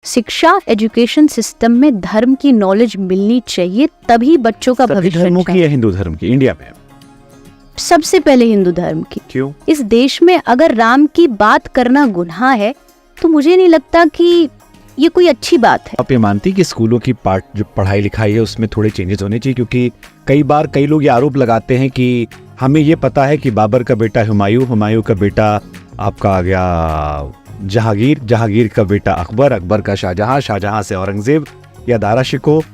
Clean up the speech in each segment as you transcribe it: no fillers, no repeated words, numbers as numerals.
शिक्षा education system में धर्म की नॉलेज मिलनी चाहिए, तभी बच्चों का भविष्य। धर्मों की या हिंदू धर्म की इंडिया में? सबसे पहले हिंदू धर्म की। क्यों? इस देश में अगर राम की बात करना गुनाह है तो मुझे नहीं लगता कि ये कोई अच्छी बात है। आप ये मानती कि स्कूलों की जो पढ़ाई लिखाई है उसमें थोड़े चेंजेस होने चाहिए? क्योंकि कई बार कई लोग ये आरोप लगाते हैं कि हमें ये पता है कि बाबर का बेटा हुमायूं, हुमायूं का बेटा आपका आ गया जहांगीर, जहांगीर का बेटा अकबर, अकबर का शाहजहां, शाहजहां से औरंगजेब या दारा शिकोह,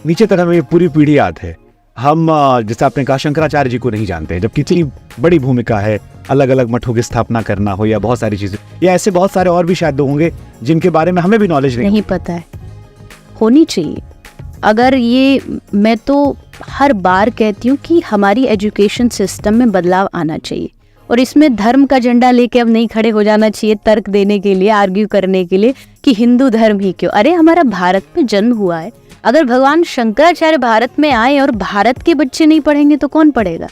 नीचे तक हमें ये पूरी पीढ़ी याद है। हम जैसे आपने कहा शंकराचार्य जी को नहीं जानते हैं, जबकि इतनी बड़ी भूमिका है, अलग अलग मठों की स्थापना करना हो या बहुत सारी चीजें, या ऐसे बहुत सारे और भी शायद होंगे जिनके बारे में हमें भी नॉलेज नहीं पता है। होनी चाहिए। अगर ये, मैं तो हर बार कहती हूँ कि हमारी एजुकेशन सिस्टम में बदलाव आना चाहिए, और इसमें धर्म का झंडा लेके अब नहीं खड़े हो जाना चाहिए तर्क देने के लिए, आर्ग्यू करने के लिए कि हिंदू धर्म ही क्यों। अरे हमारा भारत में जन्म हुआ है, अगर भगवान शंकराचार्य भारत में आए और भारत के बच्चे नहीं पढ़ेंगे तो कौन पढ़ेगा?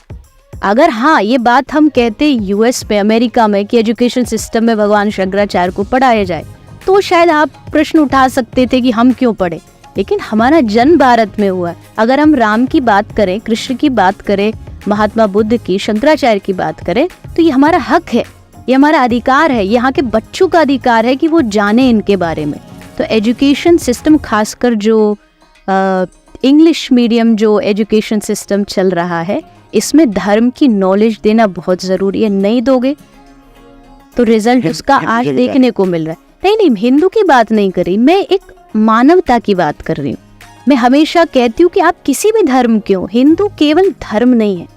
अगर हाँ ये बात हम कहते यूएस में, अमेरिका में कि एजुकेशन सिस्टम में भगवान शंकराचार्य को पढ़ाया जाए तो शायद आप प्रश्न उठा सकते थे कि हम क्यों पढ़े, लेकिन हमारा जन्म भारत में हुआ है। अगर हम राम की बात करें, कृष्ण की बात करें, महात्मा बुद्ध की, शंकराचार्य की बात करें, तो ये हमारा हक है, ये हमारा अधिकार है, यहाँ के बच्चों का अधिकार है कि वो जाने इनके बारे में। तो एजुकेशन सिस्टम, खासकर जो इंग्लिश मीडियम जो एजुकेशन सिस्टम चल रहा है, इसमें धर्म की नॉलेज देना बहुत जरूरी है। नहीं दोगे तो रिजल्ट उसका आज देखने को मिल रहा है। नहीं, हिंदू की बात नहीं कर रही, मैं एक मानवता की बात कर रही हूँ। मैं हमेशा कहती हूँ कि आप किसी भी धर्म के हो, हिंदू केवल धर्म नहीं है,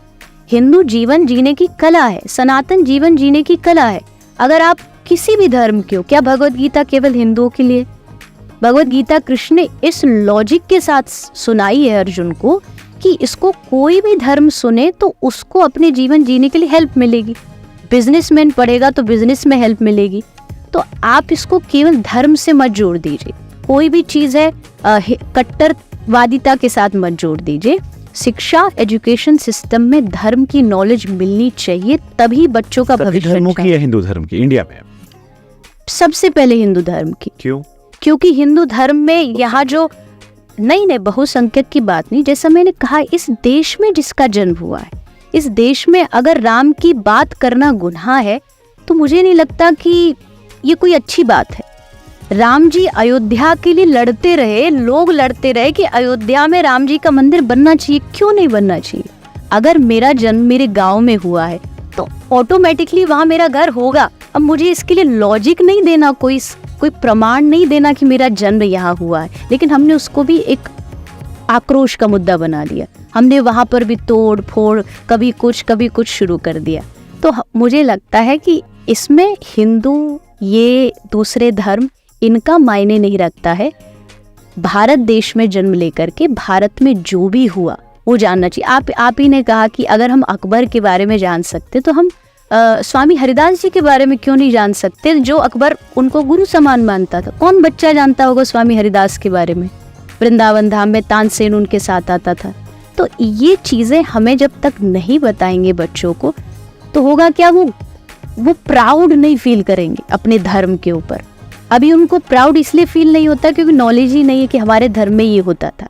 हिंदू जीवन जीने की कला है, सनातन जीवन जीने की कला है। अगर आप किसी भी धर्म के हो, क्या भगवत गीता केवल हिंदुओं के लिए? भगवत गीता कृष्ण ने इस लॉजिक के साथ सुनाई है अर्जुन को कि इसको कोई भी धर्म सुने तो उसको अपने जीवन जीने के लिए हेल्प मिलेगी। बिजनेसमैन पढ़ेगा तो बिजनेस में हेल्प मिलेगी। तो आप इसको केवल धर्म से मत जोड़ दीजिए, कोई भी चीज है कट्टरवादिता के साथ मत जोड़ दीजिए। शिक्षा एजुकेशन सिस्टम में धर्म की नॉलेज मिलनी चाहिए, तभी बच्चों का भविष्य। धर्मों की या हिंदू धर्म की इंडिया में? सबसे पहले हिंदू धर्म की। क्यों? क्योंकि हिंदू धर्म में यहाँ जो नहीं बहुसंख्यक की बात नहीं, जैसा मैंने कहा, इस देश में जिसका जन्म हुआ है, इस देश में अगर राम की बात करना गुनाह है तो मुझे नहीं लगता कि ये कोई अच्छी बात है। राम जी अयोध्या के लिए लड़ते रहे, लोग लड़ते रहे कि अयोध्या में राम जी का मंदिर बनना चाहिए, क्यों नहीं बनना चाहिए? अगर मेरा जन्म मेरे गांव में हुआ है तो ऑटोमेटिकली वहां मेरा घर होगा। अब मुझे इसके लिए लॉजिक नहीं देना, कोई प्रमाण नहीं देना कि मेरा जन्म यहाँ हुआ है, लेकिन हमने उसको भी एक आक्रोश का मुद्दा बना लिया। हमने वहां पर भी तोड़ फोड़, कभी कुछ शुरू कर दिया। तो मुझे लगता है कि इसमें हिंदू, ये दूसरे धर्म, इनका मायने नहीं रखता है। भारत देश में जन्म लेकर के भारत में जो भी हुआ वो जानना चाहिए। आप ही ने कहा कि अगर हम अकबर के बारे में जान सकते तो हम स्वामी हरिदास जी के बारे में क्यों नहीं जान सकते, जो अकबर उनको गुरु समान मानता था। कौन बच्चा जानता होगा स्वामी हरिदास के बारे में? वृंदावन धाम में तानसेन उनके साथ आता था। तो ये चीजें हमें जब तक नहीं बताएंगे बच्चों को तो होगा क्या, वो प्राउड नहीं फील करेंगे अपने धर्म के ऊपर। अभी उनको प्राउड इसलिए फील नहीं होता क्योंकि नॉलेज ही नहीं है कि हमारे धर्म में ये होता था।